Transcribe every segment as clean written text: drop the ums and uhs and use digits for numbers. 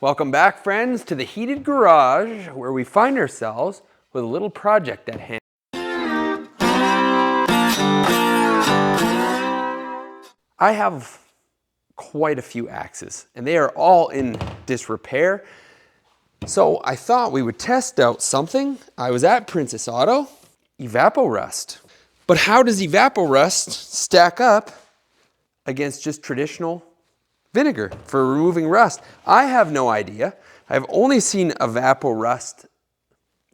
Welcome back, friends, to the heated garage where we find ourselves with a little project at hand. I have quite a few axes and they are all in disrepair. So I thought we would test out something. I was at Princess Auto, EvapoRust. But how does EvapoRust stack up against just traditional vinegar for removing rust? I have no idea. I've only seen EvapoRust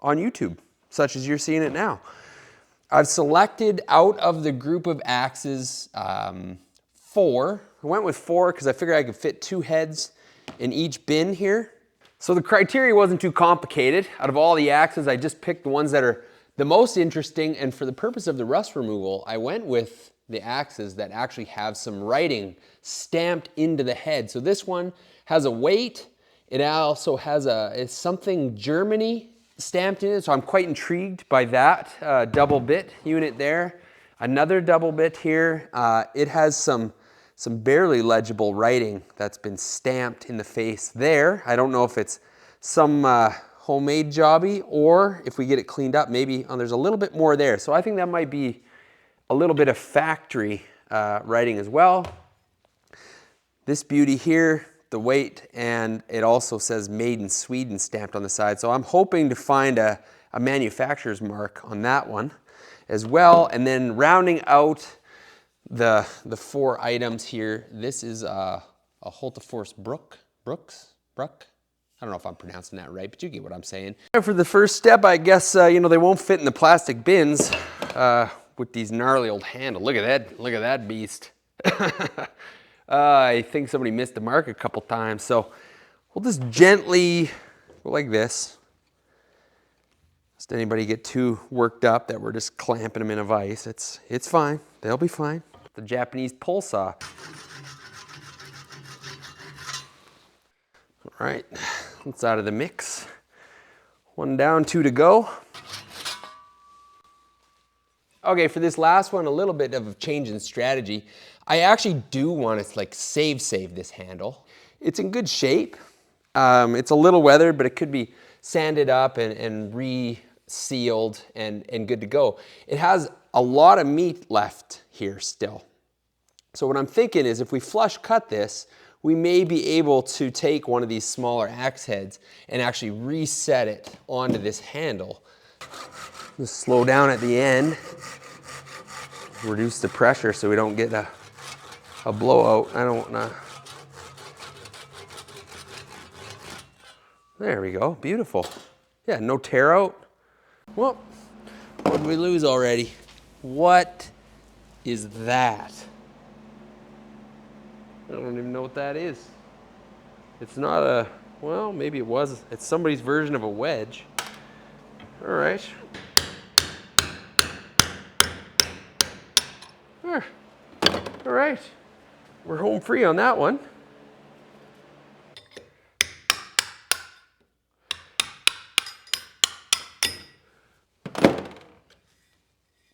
on YouTube, such as you're seeing it now. I've selected out of the group of axes 4. I went with 4 because I figured I could fit 2 heads in each bin here. So the criteria wasn't too complicated. Out of all the axes, I just picked the ones that are the most interesting, and for the purpose of the rust removal, I went with the axes that actually have some writing stamped into the head. So this one has a weight. It also has it's something Germany stamped in it, so I'm quite intrigued by that double bit unit there. Another double bit here. It has some barely legible writing that's been stamped in the face there. I don't know if it's some homemade jobby or if we get it cleaned up, maybe there's a little bit more there. So I think that might be a little bit of factory writing as well. This beauty here, the weight, and it also says made in Sweden stamped on the side. So I'm hoping to find a manufacturer's mark on that one as well. And then rounding out the 4 items here, this is a Hultafors Brooks. I don't know if I'm pronouncing that right, but you get what I'm saying. For the first step, I guess, they won't fit in the plastic bins with these gnarly old handles. Look at that beast. I think somebody missed the mark a couple times, so we'll just gently go like this. Just anybody get too worked up that we're just clamping them in a vise. It's fine. They'll be fine. The Japanese pull saw. All right, that's out of the mix. 1 down, 2 to go. Okay, for this last one, a little bit of a change in strategy. I actually do want to save this handle. It's in good shape. It's a little weathered, but it could be sanded up and re-sealed and good to go. It has a lot of meat left here still. So what I'm thinking is if we flush cut this, we may be able to take one of these smaller axe heads and actually reset it onto this handle. Just slow down at the end, reduce the pressure so we don't get a blowout. I don't want to. There we go, beautiful. Yeah, no tear out. Well, what did we lose already? What is that? I don't even know what that is. It's not a, well, maybe it was. It's somebody's version of a wedge. All right. All right. We're home free on that one.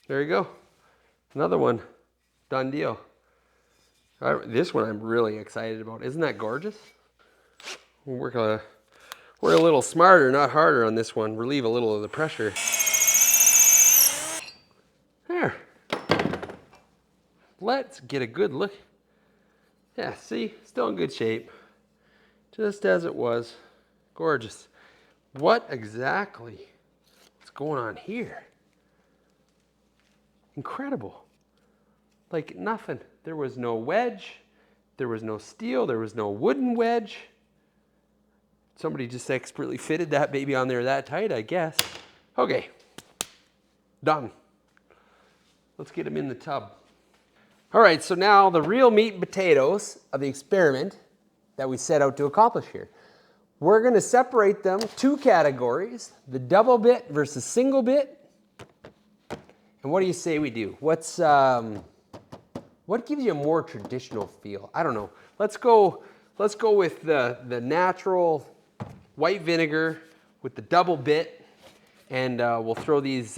There you go. Another one. Done deal. This one I'm really excited about. Isn't that gorgeous? We'll work a little smarter, not harder on this one. Relieve a little of the pressure. There. Let's get a good look. Yeah, see? Still in good shape. Just as it was. Gorgeous. What exactly is going on here? Incredible. Like nothing. There was no wedge. There was no steel. There was no wooden wedge. Somebody just expertly fitted that baby on there that tight, I guess. Okay. Done. Let's get them in the tub. All right, so now the real meat and potatoes of the experiment that we set out to accomplish here. We're going to separate them 2 categories, the double bit versus single bit. And what do you say we do? What gives you a more traditional feel? I don't know. Let's go with the natural white vinegar with the double bit, and we'll throw these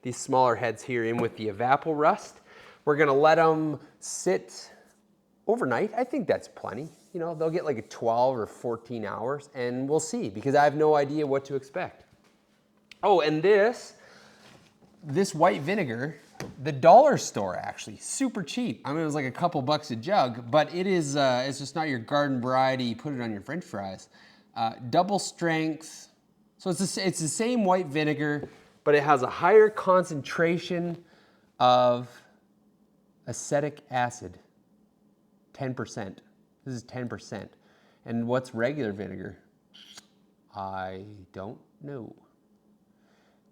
smaller heads here in with the EvapoRust. We're gonna let them sit overnight. I think that's plenty. you know, they'll get like a 12 or 14 hours, and we'll see, because I have no idea what to expect. Oh, and this white vinegar, the dollar store actually, super cheap. I mean, it was like a couple bucks a jug, but it is, it's just not your garden variety, you put it on your French fries. Double strength, so it's the same white vinegar, but it has a higher concentration of acetic acid, 10%. This is 10%. And what's regular vinegar? I don't know.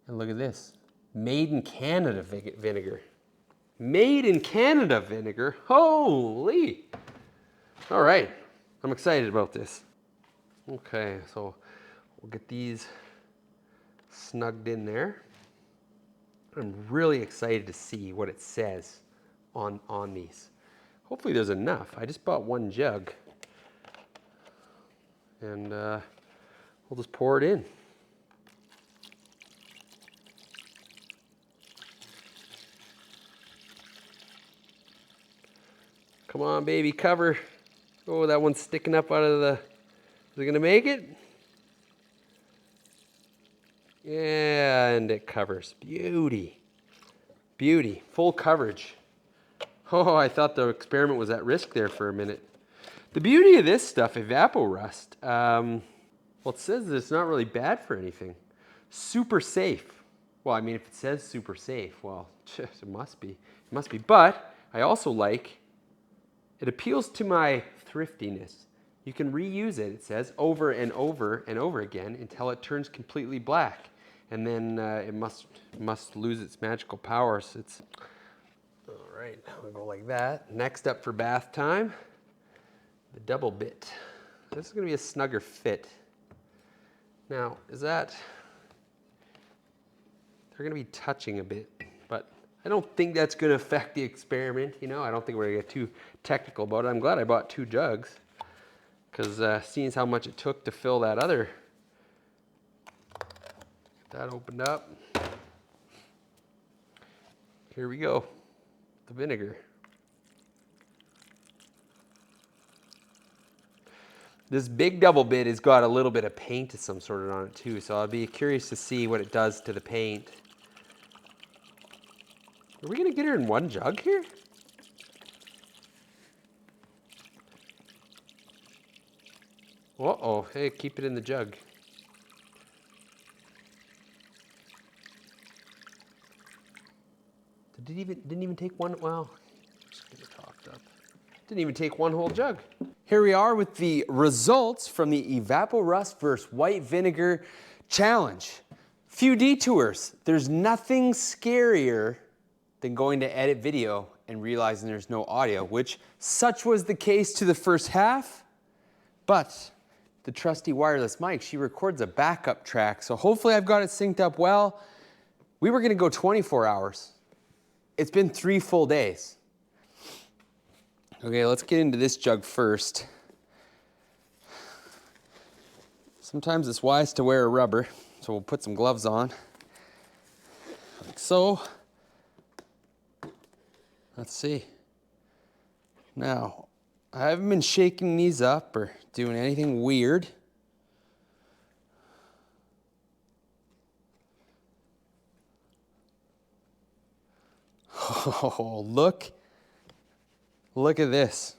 And look at this. Made in Canada vinegar. Made in Canada vinegar? Holy! All right, I'm excited about this. Okay, so we'll get these snugged in there. I'm really excited to see what it says on these. Hopefully there's enough. I just bought one jug. And we'll just pour it in. Come on, baby, cover. Oh, that one's sticking up out of the... Is it gonna make it? Yeah, and it covers. Beauty. Beauty. Full coverage. Oh, I thought the experiment was at risk there for a minute. The beauty of this stuff, EvapoRust, well, it says that it's not really bad for anything. Super safe. Well, I mean, if it says super safe, well, it must be. It must be. But I also like, it appeals to my thriftiness. You can reuse it, it says, over and over and over again until it turns completely black. And then it must lose its magical powers. It's, all right, we'll go like that. Next up for bath time, the double bit. This is gonna be a snugger fit. Now, is that, they're gonna be touching a bit, but I don't think that's gonna affect the experiment, you know? I don't think we're gonna get too technical about it. I'm glad I bought 2 jugs, because seeing as how much it took to fill that other, get that opened up. Here we go, the vinegar. This big double bit has got a little bit of paint of some sort on it too, so I'll be curious to see what it does to the paint. Are we gonna get her in one jug here? Uh-oh, hey, keep it in the jug. Didn't even take one, well, just get it topped up. Didn't even take one whole jug. Here we are with the results from the EvapoRust versus white vinegar challenge. Few detours. There's nothing scarier than going to edit video and realizing there's no audio, which such was the case to the first half, but the trusty wireless mic, she records a backup track, so hopefully I've got it synced up well. We were gonna go 24 hours. It's been 3 full days. Okay, let's get into this jug first. Sometimes it's wise to wear a rubber, so we'll put some gloves on, like so. Let's see. Now, I haven't been shaking these up or doing anything weird. Oh, look at this.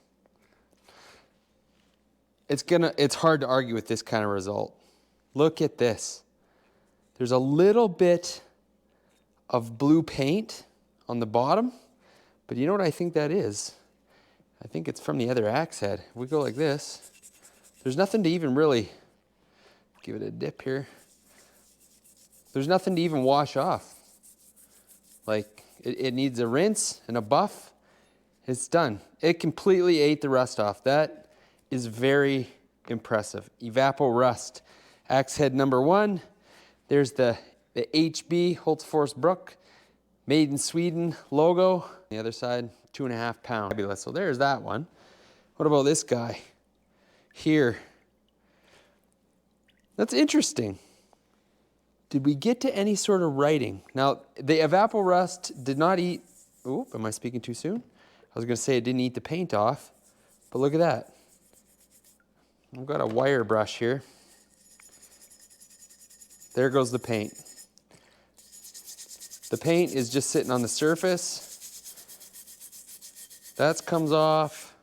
It's hard to argue with this kind of result. Look at this. There's a little bit of blue paint on the bottom, but you know what I think that is? I think it's from the other axe head. If we go like this, there's nothing to even really, give it a dip here. There's nothing to even wash off. Like, it needs a rinse and a buff. It's done. It completely ate the rust off. That is very impressive. EvapoRust, axe head number 1. There's the HB, Holtzforce Brook, made in Sweden logo. The other side, 2.5 pounds. Fabulous. So there's that one. What about this guy here? That's interesting. Did we get to any sort of writing? Now, the EvapoRust did not eat, oop, am I speaking too soon? I was gonna say it didn't eat the paint off, but look at that. I've got a wire brush here. There goes the paint. The paint is just sitting on the surface. That comes off.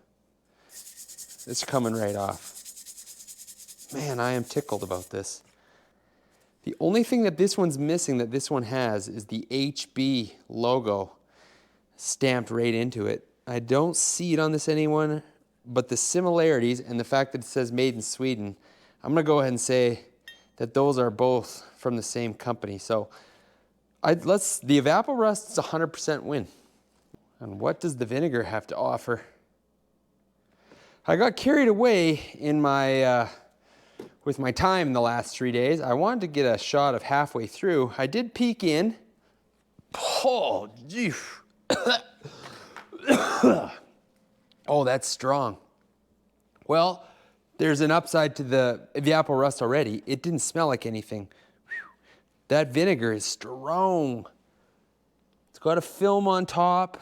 It's coming right off. Man, I am tickled about this. The only thing that this one's missing that this one has is the HB logo stamped right into it. I don't see it on this anyone, but the similarities and the fact that it says made in Sweden, I'm gonna go ahead and say that those are both from the same company. So the EvapoRust is a 100% win. And what does the vinegar have to offer? I got carried away in my with my time the last 3 days. I wanted to get a shot of halfway through. I did peek in. Oh, gee. Oh, that's strong. Well, there's an upside to the EvapoRust already. It didn't smell like anything. That vinegar is strong. It's got a film on top.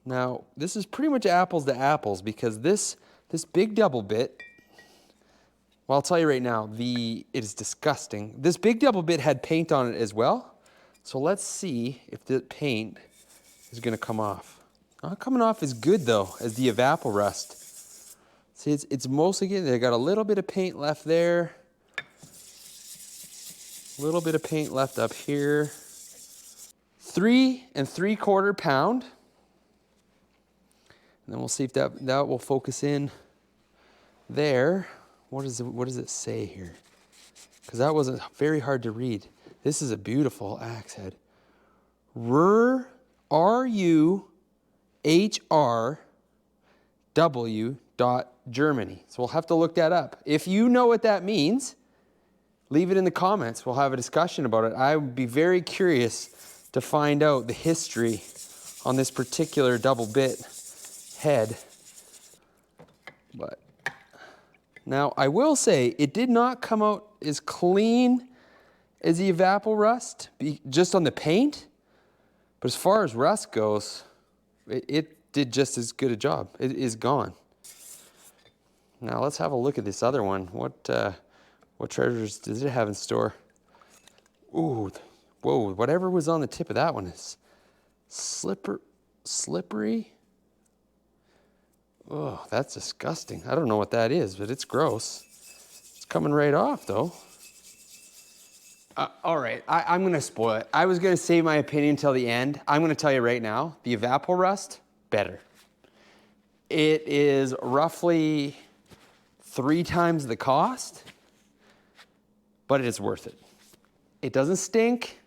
Now, this is pretty much apples to apples because this big double bit, well, I'll tell you right now, it is disgusting. This big double bit had paint on it as well. So let's see if the paint is gonna come off. Not coming off as good though as the EvapoRust. See, it's mostly getting, they got a little bit of paint left there. A little bit of paint left up here. 3 3/4 pound. And then we'll see if that will focus in there. What does it say here? Because that wasn't very hard to read. This is a beautiful axe head. RUHRW.Germany. So we'll have to look that up. If you know what that means, leave it in the comments. We'll have a discussion about it. I would be very curious to find out the history on this particular double bit head. But now I will say it did not come out as clean as the EvapoRust, just on the paint. But as far as rust goes, it did just as good a job. It is gone. Now let's have a look at this other one. What treasures does it have in store? Ooh, whoa, whatever was on the tip of that one is slippery. Oh, that's disgusting. I don't know what that is, but it's gross. It's coming right off though. All right, I'm gonna spoil it. I was gonna save my opinion until the end. I'm gonna tell you right now, the EvapoRust, better. It is roughly 3 times the cost, but it is worth it. It doesn't stink.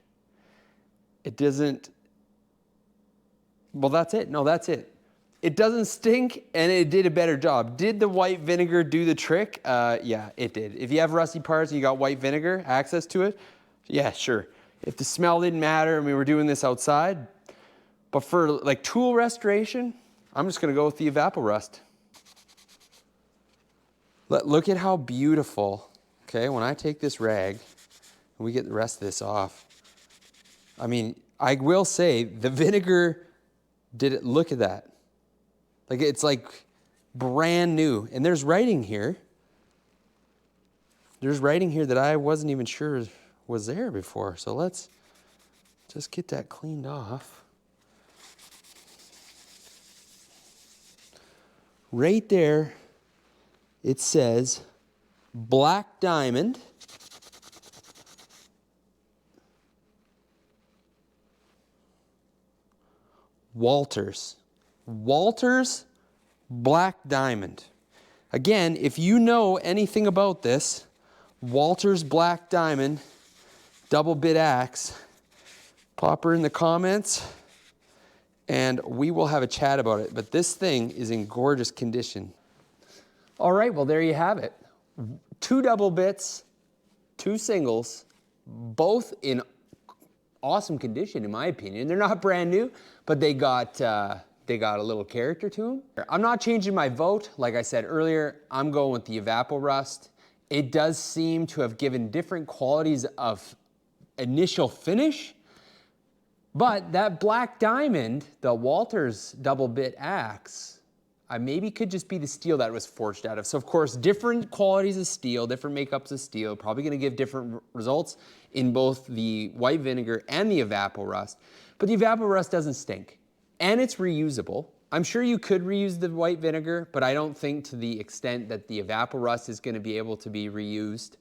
It doesn't, well, that's it. No, that's it. It doesn't stink, and it did a better job. Did the white vinegar do the trick? Yeah, it did. If you have rusty parts and you got white vinegar, access to it, yeah, sure. If the smell didn't matter and we were doing this outside, but for like tool restoration, I'm just gonna go with the EvapoRust. Look at how beautiful, okay, when I take this rag and we get the rest of this off. I mean, I will say the vinegar did it, look at that. Like it's like brand new. And there's writing here. There's writing here that I wasn't even sure was there before. So let's just get that cleaned off. Right there, it says Black Diamond. Walters Black Diamond. Again, if you know anything about this, Walters Black Diamond double bit axe, pop her in the comments and we will have a chat about it. But this thing is in gorgeous condition. All right, well, there you have it. 2 double bits, 2 singles, both in awesome condition, in my opinion. They're not brand new, but they got a little character to them. I'm not changing my vote. Like I said earlier, I'm going with the EvapoRust. It does seem to have given different qualities of initial finish, But that black diamond, the Walters double bit axe, I maybe could just be the steel that was forged out of. So of course, different qualities of steel, different makeups of steel, probably gonna give different results in both the white vinegar and the EvapoRust. But the EvapoRust doesn't stink, and it's reusable. I'm sure you could reuse the white vinegar, but I don't think to the extent that the EvapoRust is gonna be able to be reused.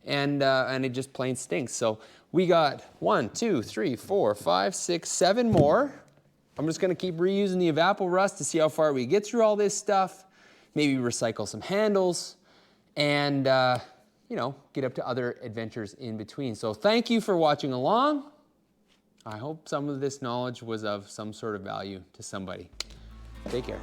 And it just plain stinks. So we got 1, 2, 3, 4, 5, 6, 7 more. I'm just gonna keep reusing the EvapoRust to see how far we get through all this stuff, maybe recycle some handles, and you know, get up to other adventures in between. So thank you for watching along. I hope some of this knowledge was of some sort of value to somebody. Take care.